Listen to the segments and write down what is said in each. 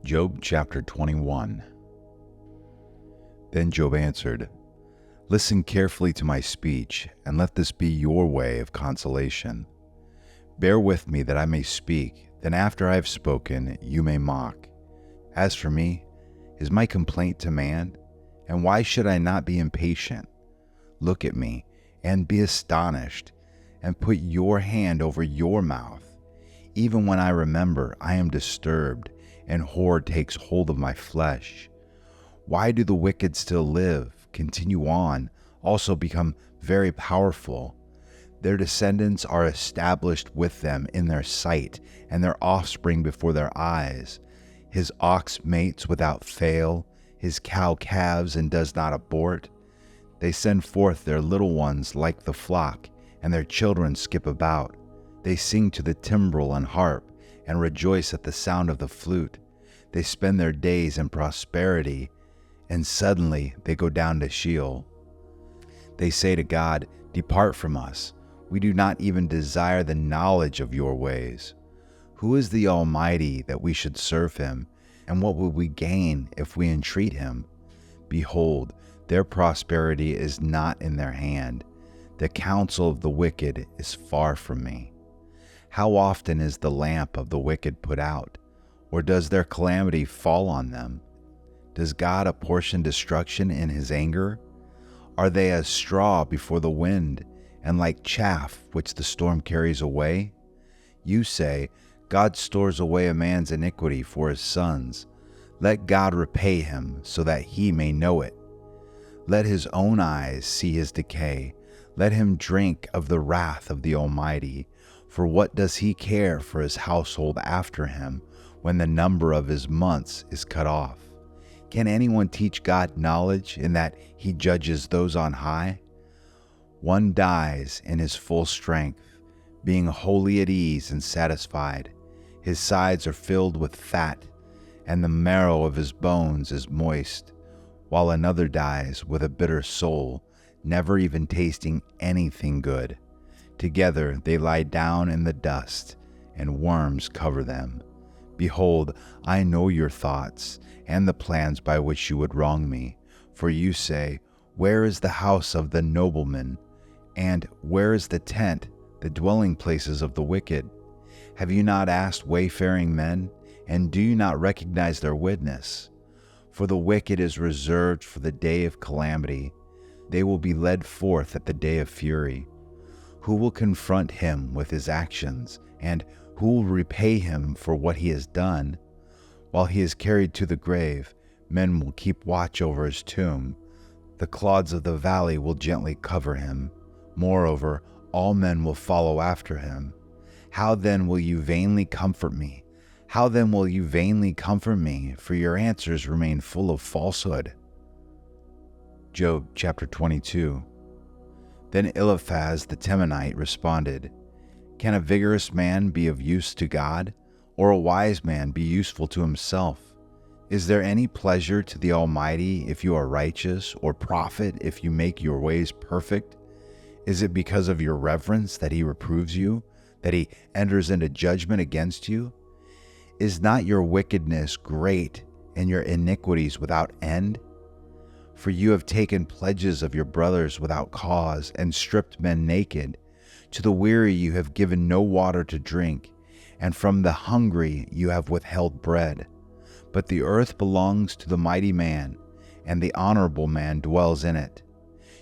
Job chapter 21. Then Job answered, "Listen carefully to my speech, and let this be your way of consolation. Bear with me that I may speak, then after I have spoken, you may mock. As for me, is my complaint to man? And why should I not be impatient? Look at me, and be astonished, and put your hand over your mouth. Even when I remember, I am disturbed, and horror takes hold of my flesh. Why do the wicked still live, continue on, also become very powerful? Their descendants are established with them in their sight, and their offspring before their eyes. His ox mates without fail, his cow calves and does not abort. They send forth their little ones like the flock, and their children skip about. They sing to the timbrel and harp, and rejoice at the sound of the flute. They spend their days in prosperity, and suddenly they go down to Sheol. They say to God, 'Depart from us. We do not even desire the knowledge of your ways.' Who is the Almighty that we should serve him? And what would we gain if we entreat him? Behold, their prosperity is not in their hand. The counsel of the wicked is far from me. How often is the lamp of the wicked put out? Or does their calamity fall on them? Does God apportion destruction in his anger? Are they as straw before the wind, and like chaff which the storm carries away? You say, 'God stores away a man's iniquity for his sons.' Let God repay him, so that he may know it. Let his own eyes see his decay. Let him drink of the wrath of the Almighty. For what does he care for his household after him, when the number of his months is cut off? Can anyone teach God knowledge in that he judges those on high? One dies in his full strength, being wholly at ease and satisfied. His sides are filled with fat, and the marrow of his bones is moist, while another dies with a bitter soul, never even tasting anything good. Together they lie down in the dust, and worms cover them. Behold, I know your thoughts, and the plans by which you would wrong me. For you say, 'Where is the house of the nobleman? And where is the tent, the dwelling places of the wicked?' Have you not asked wayfaring men, and do you not recognize their witness? For the wicked is reserved for the day of calamity. They will be led forth at the day of fury. Who will confront him with his actions, and who will repay him for what he has done? While he is carried to the grave, men will keep watch over his tomb. The clods of the valley will gently cover him. Moreover, all men will follow after him. How then will you vainly comfort me? How then will you vainly comfort me? For your answers remain full of falsehood." Job chapter 22. Then Eliphaz the Temanite responded, "Can a vigorous man be of use to God, or a wise man be useful to himself? Is there any pleasure to the Almighty if you are righteous, or profit if you make your ways perfect? Is it because of your reverence that he reproves you, that he enters into judgment against you? Is not your wickedness great, and your iniquities without end? For you have taken pledges of your brothers without cause, and stripped men naked. To the weary you have given no water to drink, and from the hungry you have withheld bread. But the earth belongs to the mighty man, and the honorable man dwells in it.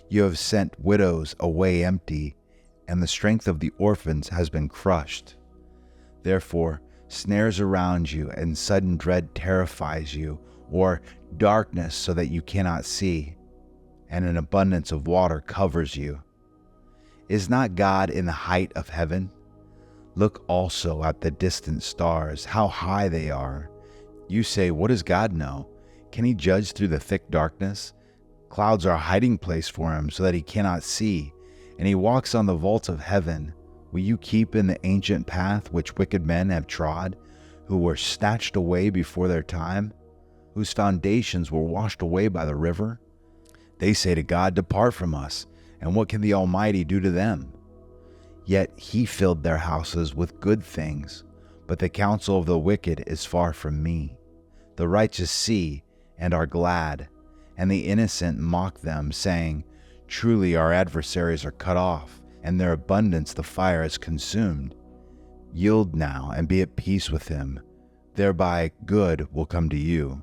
You have sent widows away empty, and the strength of the orphans has been crushed. Therefore, snares around you, and sudden dread terrifies you, or darkness so that you cannot see, and an abundance of water covers you. Is not God in the height of heaven? Look also at the distant stars, how high they are. You say, 'What does God know? Can he judge through the thick darkness?' Clouds are a hiding place for him so that he cannot see, and he walks on the vaults of heaven. Will you keep in the ancient path which wicked men have trod, who were snatched away before their time, whose foundations were washed away by the river? They say to God, 'Depart from us,' and what can the Almighty do to them? Yet he filled their houses with good things, but the counsel of the wicked is far from me. The righteous see and are glad, and the innocent mock them, saying, Truly our adversaries are cut off, and their abundance the fire has consumed. Yield now and be at peace with him. Thereby good will come to you.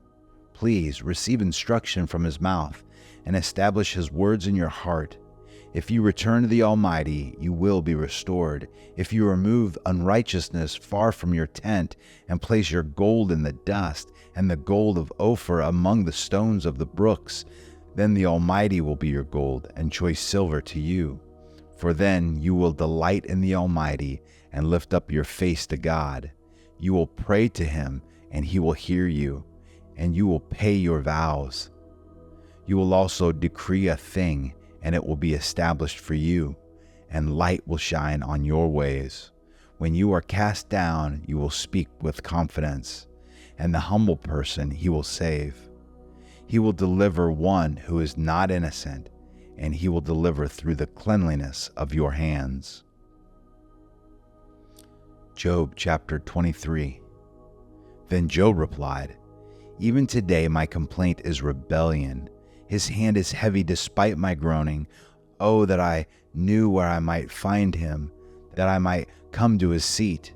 Please receive instruction from his mouth, and establish his words in your heart. If you return to the Almighty, you will be restored. If you remove unrighteousness far from your tent, and place your gold in the dust, and the gold of Ophir among the stones of the brooks, then the Almighty will be your gold, and choice silver to you. For then you will delight in the Almighty, and lift up your face to God. You will pray to him, and he will hear you, and you will pay your vows. You will also decree a thing, and it will be established for you, and light will shine on your ways. When you are cast down, you will speak with confidence, and the humble person he will save. He will deliver one who is not innocent, and he will deliver through the cleanliness of your hands. Job chapter 23. Then Job replied, Even today my complaint is rebellion. His hand is heavy despite my groaning. Oh, that I knew where I might find him, that I might come to his seat.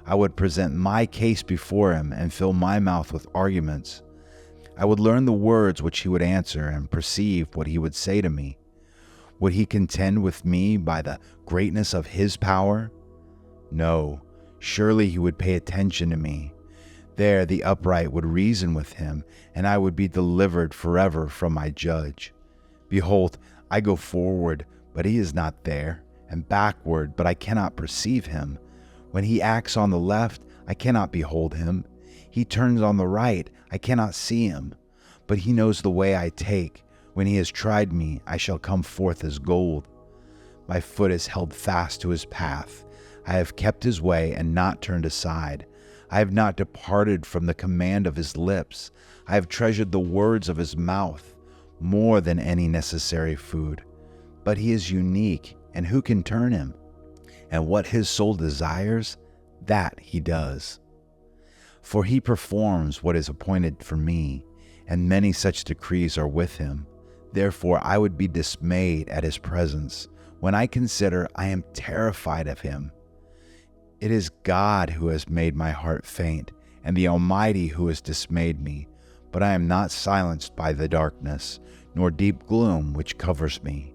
I would present my case before him and fill my mouth with arguments. I would learn the words which he would answer and perceive what he would say to me. Would he contend with me by the greatness of his power? No, surely he would pay attention to me. There the upright would reason with him, and I would be delivered forever from my judge. Behold, I go forward, but he is not there, and backward, but I cannot perceive him. When he acts on the left, I cannot behold him. He turns on the right, I cannot see him. But he knows the way I take. When he has tried me, I shall come forth as gold. My foot is held fast to his path. I have kept his way and not turned aside. I have not departed from the command of his lips. I have treasured the words of his mouth more than any necessary food. But he is unique, and who can turn him? And what his soul desires, that he does. For he performs what is appointed for me, and many such decrees are with him. Therefore I would be dismayed at his presence. When I consider, I am terrified of him. It is God who has made my heart faint, and the Almighty who has dismayed me. But I am not silenced by the darkness, nor deep gloom which covers me.